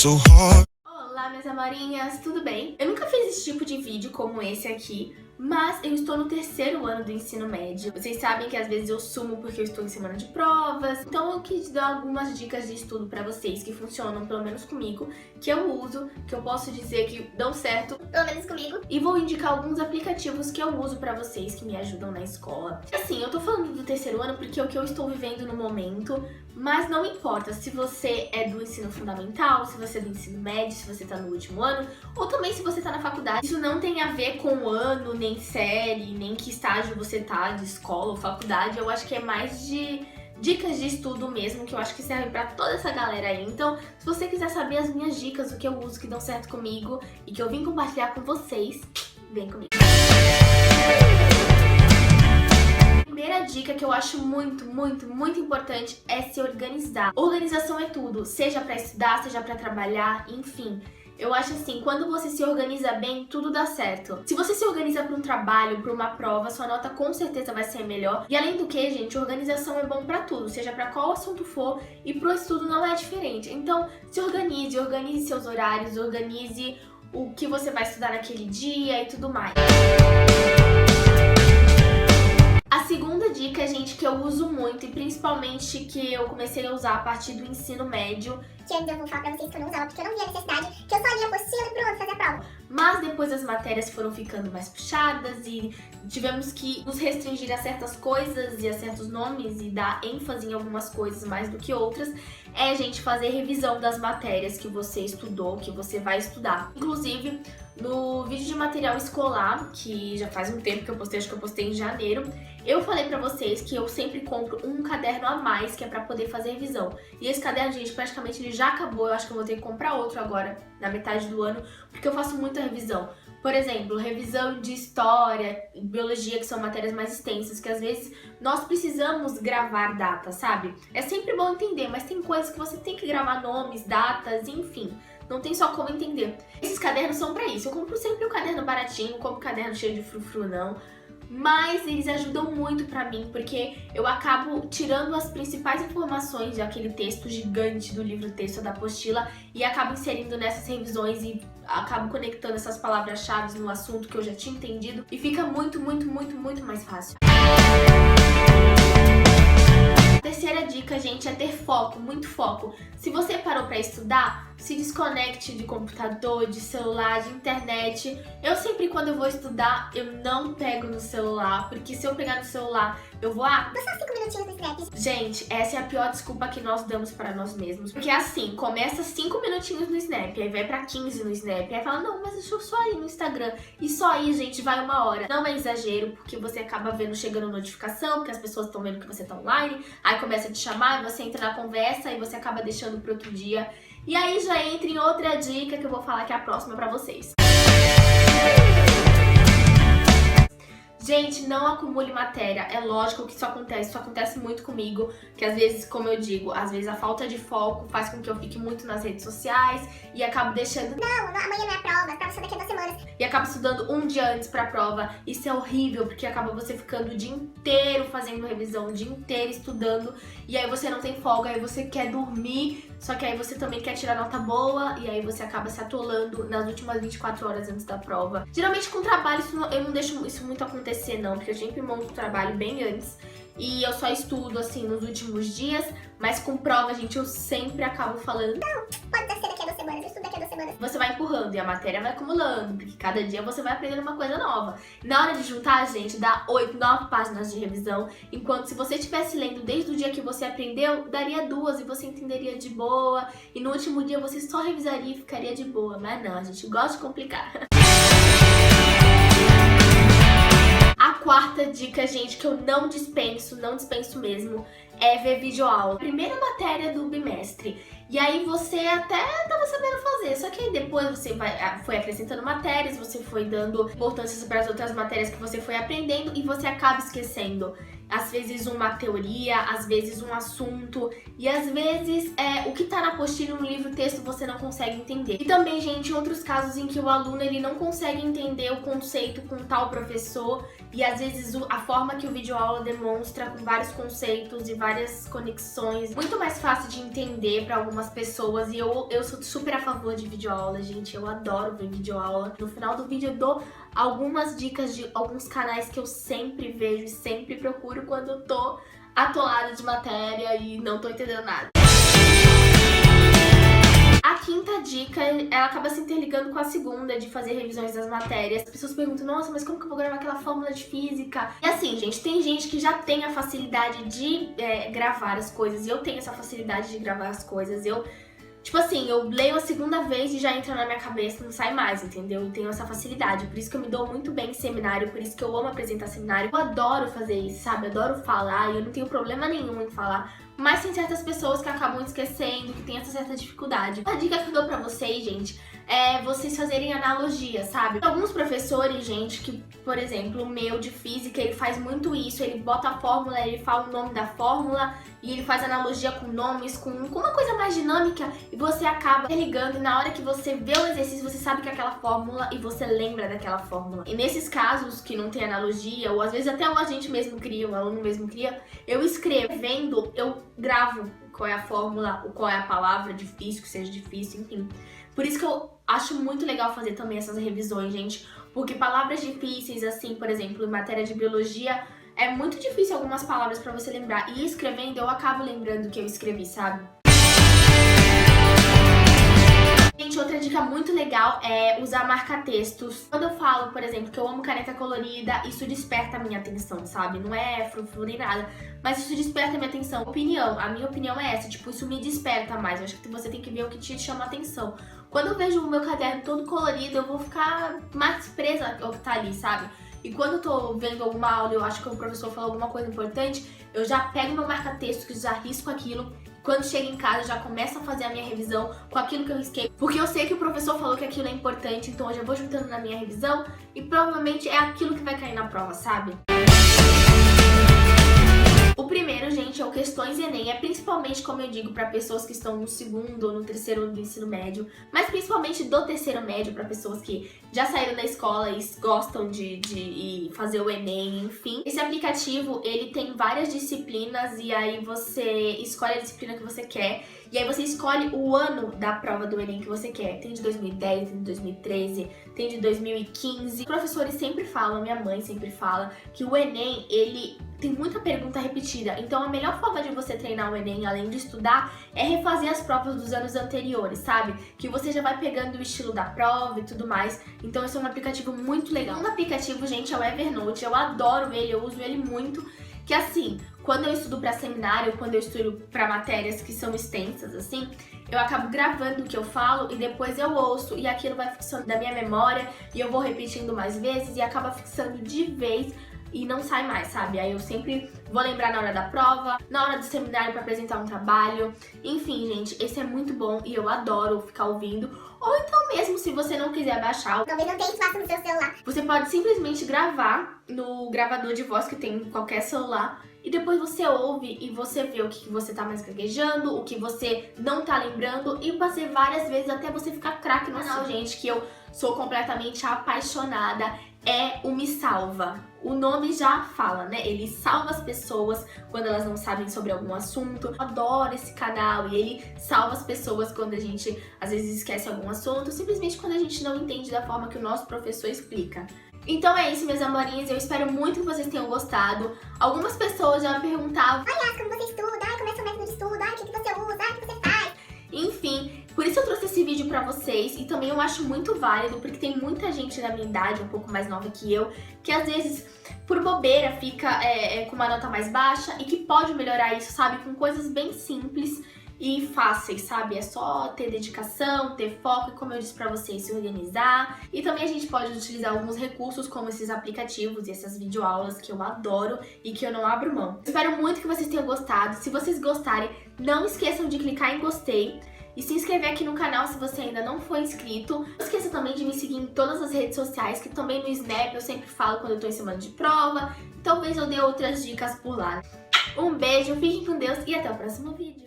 so hard. Olá, minhas amorinhas, tudo bem? Eu nunca fiz esse tipo de vídeo como esse aqui, mas eu estou no terceiro ano do ensino médio. Vocês sabem que às vezes eu sumo porque eu estou em semana de provas, então eu quis dar algumas dicas de estudo pra vocês que funcionam, pelo menos comigo, que eu uso, que eu posso dizer que dão certo, pelo menos comigo, e vou indicar alguns aplicativos que eu uso pra vocês que me ajudam na escola. Assim, eu tô falando do terceiro ano porque é o que eu estou vivendo no momento, mas não importa se você é do ensino fundamental, se você é do ensino médio, se você tá no último ano, ou também se você tá na faculdade. Isso não tem a ver com o ano, nem série, nem que estágio você tá de escola ou faculdade. Eu acho que é mais de dicas de estudo mesmo, que eu acho que serve pra toda essa galera aí. Então, se você quiser saber as minhas dicas, o que eu uso que dão certo comigo e que eu vim compartilhar com vocês, vem comigo. Primeira dica que eu acho muito importante é se organizar. Organização é tudo, seja pra estudar, seja pra trabalhar, enfim. Eu acho assim, quando você se organiza bem, tudo dá certo. Se você se organiza para um trabalho, para uma prova, sua nota com certeza vai ser melhor. E além do que, gente, organização é bom pra tudo, seja pra qual assunto for, e pro estudo não é diferente. Então, se organize, organize seus horários, organize o que você vai estudar naquele dia e tudo mais. A segunda dica, gente, que eu uso muito e principalmente que eu comecei a usar a partir do ensino médio, que antes eu vou falar pra vocês que eu não usava porque eu não via necessidade, que eu só lia apostila e pronto, fazia a prova. mas depois as matérias foram ficando mais puxadas e tivemos que nos restringir a certas coisas e a certos nomes e dar ênfase em algumas coisas mais do que outras, é, gente, fazer revisão das matérias que você estudou, que você vai estudar. Inclusive, no vídeo de material escolar, que já faz um tempo que eu postei, acho que eu postei em janeiro, eu falei pra vocês que eu sempre compro um caderno a mais, que é pra poder fazer revisão. E esse caderno, gente, praticamente ele já acabou, eu acho que eu vou ter que comprar outro agora, na metade do ano, porque eu faço muita revisão. Por exemplo, revisão de história, biologia, que são matérias mais extensas, que às vezes nós precisamos gravar datas, sabe? É sempre bom entender, mas tem coisas que você tem que gravar nomes, datas, enfim. Não tem só como entender. Esses cadernos são pra isso. Eu compro sempre um caderno baratinho, não compro caderno cheio de frufru, não. Mas eles ajudam muito pra mim, porque eu acabo tirando as principais informações daquele texto gigante do livro-texto da apostila e acabo inserindo nessas revisões e acabo conectando essas palavras-chave no assunto que eu já tinha entendido e fica muito mais fácil. A terceira dica, gente, é ter foco, muito foco. Se você parou pra estudar, se desconecte de computador, de celular, de internet. Eu sempre, quando eu vou estudar, eu não pego no celular, porque se eu pegar no celular, eu vou... Dou só 5 minutinhos no Snap. Gente, essa é a pior desculpa que nós damos para nós mesmos. Porque assim, começa 5 minutinhos no Snap, aí vai pra 15 no Snap, aí fala, não, mas deixa eu só ir no Instagram. E só aí, gente, vai 1 hora. Não é exagero, porque você acaba vendo, chegando notificação, que as pessoas estão vendo que você tá online, aí começa a te chamar, você entra na conversa e você acaba deixando pro outro dia. E aí já entra em outra dica que eu vou falar que é a próxima pra vocês. Gente, não acumule matéria. É lógico que isso acontece muito comigo, que às vezes, como eu digo, às vezes a falta de foco faz com que eu fique muito nas redes sociais e acabo deixando... Não, amanhã não é prova, a prova só daqui a 2 semanas. E acabo estudando um dia antes pra prova. Isso é horrível, porque acaba você ficando o dia inteiro fazendo revisão, o dia inteiro estudando, e aí você não tem folga, aí você quer dormir, só que aí você também quer tirar nota boa, e aí você acaba se atolando nas últimas 24 horas antes da prova. Geralmente com trabalho eu não deixo isso muito acontecer não, porque eu sempre monto o trabalho bem antes e eu só estudo assim nos últimos dias, mas com prova, gente, eu sempre acabo falando não, pode ser daqui a 2 semanas, eu estudo daqui a 2 semanas. Você vai empurrando e a matéria vai acumulando, porque cada dia você vai aprendendo uma coisa nova. Na hora de juntar, gente, dá 8, 9 páginas de revisão, enquanto se você estivesse lendo desde o dia que você aprendeu, daria 2 e você entenderia de boa, e no último dia você só revisaria e ficaria de boa, mas não, a gente gosta de complicar. A quarta dica, gente, que eu não dispenso mesmo, é ver videoaula. Primeira matéria do bimestre. E aí você até tava sabendo fazer, só que aí depois você foi acrescentando matérias, você foi dando importância para as outras matérias que você foi aprendendo e você acaba esquecendo. às vezes uma teoria, às vezes um assunto e às vezes o que tá na apostila no livro texto você não consegue entender. E também, gente, outros casos em que o aluno ele não consegue entender o conceito com tal professor e às vezes a forma que o videoaula demonstra com vários conceitos e várias conexões, muito mais fácil de entender para algumas pessoas. E eu sou super a favor de videoaula, gente, eu adoro ver videoaula. No final do vídeo eu dou algumas dicas de alguns canais que eu sempre vejo e sempre procuro quando eu tô atolada de matéria e não tô entendendo nada. A quinta dica, ela acaba se interligando com a segunda, de fazer revisões das matérias. As pessoas perguntam, nossa, mas como que eu vou gravar aquela fórmula de física? E assim, gente, tem gente que já tem a facilidade de gravar as coisas, e eu tenho essa facilidade de gravar as coisas. Tipo assim, eu leio a segunda vez e já entra na minha cabeça, não sai mais, entendeu? Eu tenho essa facilidade, por isso que eu me dou muito bem em seminário, por isso que eu amo apresentar seminário. Eu adoro fazer isso, sabe? Eu adoro falar e eu não tenho problema nenhum em falar. Mas tem certas pessoas que acabam esquecendo, que tem essa certa dificuldade. A dica que eu dou pra vocês, gente, é vocês fazerem analogia, sabe? Alguns professores, gente, que, por exemplo, o meu de física, ele faz muito isso. Ele bota a fórmula, ele fala o nome da fórmula e ele faz analogia com nomes, com uma coisa mais dinâmica, e você acaba ligando, e na hora que você vê o exercício, você sabe que é aquela fórmula e você lembra daquela fórmula. E nesses casos que não tem analogia, ou às vezes até o agente mesmo cria, o aluno mesmo cria, eu escrevendo, eu gravo qual é a fórmula, qual é a palavra difícil, que seja difícil, enfim. Por isso que eu acho muito legal fazer também essas revisões, gente, porque palavras difíceis, assim, por exemplo, em matéria de biologia, é muito difícil algumas palavras pra você lembrar. E escrevendo, eu acabo lembrando o que eu escrevi, sabe? Gente, outra dica muito legal é usar marca-textos. Quando eu falo, por exemplo, que eu amo caneta colorida, isso desperta a minha atenção, sabe? Não é frufru nem nada, mas isso desperta a minha atenção. A minha opinião é essa, tipo, isso me desperta mais. Eu acho que você tem que ver o que te chama a atenção. Quando eu vejo o meu caderno todo colorido, eu vou ficar mais presa ao que tá ali, sabe? E quando eu tô vendo alguma aula e eu acho que o professor falou alguma coisa importante, eu já pego meu marca-texto, que já risco aquilo. Quando chego em casa, eu já começo a fazer a minha revisão com aquilo que eu risquei. Porque eu sei que o professor falou que aquilo é importante, então eu já vou juntando na minha revisão e provavelmente é aquilo que vai cair na prova, sabe? O primeiro, gente, é o Questões Enem. É principalmente, como eu digo, para pessoas que estão no segundo ou no terceiro ano do ensino médio, mas principalmente do terceiro médio, para pessoas que já saíram da escola e gostam de fazer o Enem, enfim. Esse aplicativo, ele tem várias disciplinas e aí você escolhe a disciplina que você quer e aí você escolhe o ano da prova do Enem que você quer. Tem de 2010, tem de 2013, tem de 2015. Os professores sempre falam, minha mãe sempre fala, que o Enem, ele tem muita pergunta repetida. Então a melhor forma de você treinar o Enem, além de estudar, é refazer as provas dos anos anteriores, sabe? Que você já vai pegando o estilo da prova e tudo mais. Então esse é um aplicativo muito legal. Um aplicativo, gente, é o Evernote. Eu adoro ele, eu uso ele muito. Que assim, quando eu estudo pra seminário, quando eu estudo pra matérias que são extensas, assim, eu acabo gravando o que eu falo e depois eu ouço e aquilo vai fixando da minha memória e eu vou repetindo mais vezes e acaba fixando de vez e não sai mais, sabe? Aí eu sempre vou lembrar na hora da prova, na hora do seminário pra apresentar um trabalho. Enfim, gente, esse é muito bom e eu adoro ficar ouvindo. Ou então mesmo, se você não quiser baixar, talvez não tenha espaço no seu celular, você pode simplesmente gravar no gravador de voz que tem em qualquer celular e depois você ouve e você vê o que você tá mais gaguejando, o que você não tá lembrando e fazer várias vezes até você ficar craque no canal, gente, que eu sou completamente apaixonada. É o Me Salva. O nome já fala, né? Ele salva as pessoas quando elas não sabem sobre algum assunto. Eu adoro esse canal e ele salva as pessoas quando a gente às vezes esquece algum assunto, simplesmente quando a gente não entende da forma que o nosso professor explica. Então é isso, meus amorinhos, eu espero muito que vocês tenham gostado. Algumas pessoas já me perguntavam: ai, Yas, como você estuda? Ai, como é seu método de estudo? Ai, o que você usa? Ai, o que você faz? Enfim, por isso eu trouxe esse vídeo pra vocês e também eu acho muito válido porque tem muita gente da minha idade, um pouco mais nova que eu, que às vezes por bobeira fica com uma nota mais baixa e que pode melhorar isso, sabe, com coisas bem simples e fáceis, sabe? É só ter dedicação, ter foco e, como eu disse pra vocês, se organizar. E também a gente pode utilizar alguns recursos como esses aplicativos e essas videoaulas que eu adoro e que eu não abro mão. Espero muito que vocês tenham gostado. Se vocês gostarem, não esqueçam de clicar em gostei e se inscrever aqui no canal se você ainda não for inscrito. Não esqueça também de me seguir em todas as redes sociais, que também no Snap eu sempre falo quando eu tô em semana de prova. talvez eu dê outras dicas por lá. Um beijo, fiquem com Deus e até o próximo vídeo.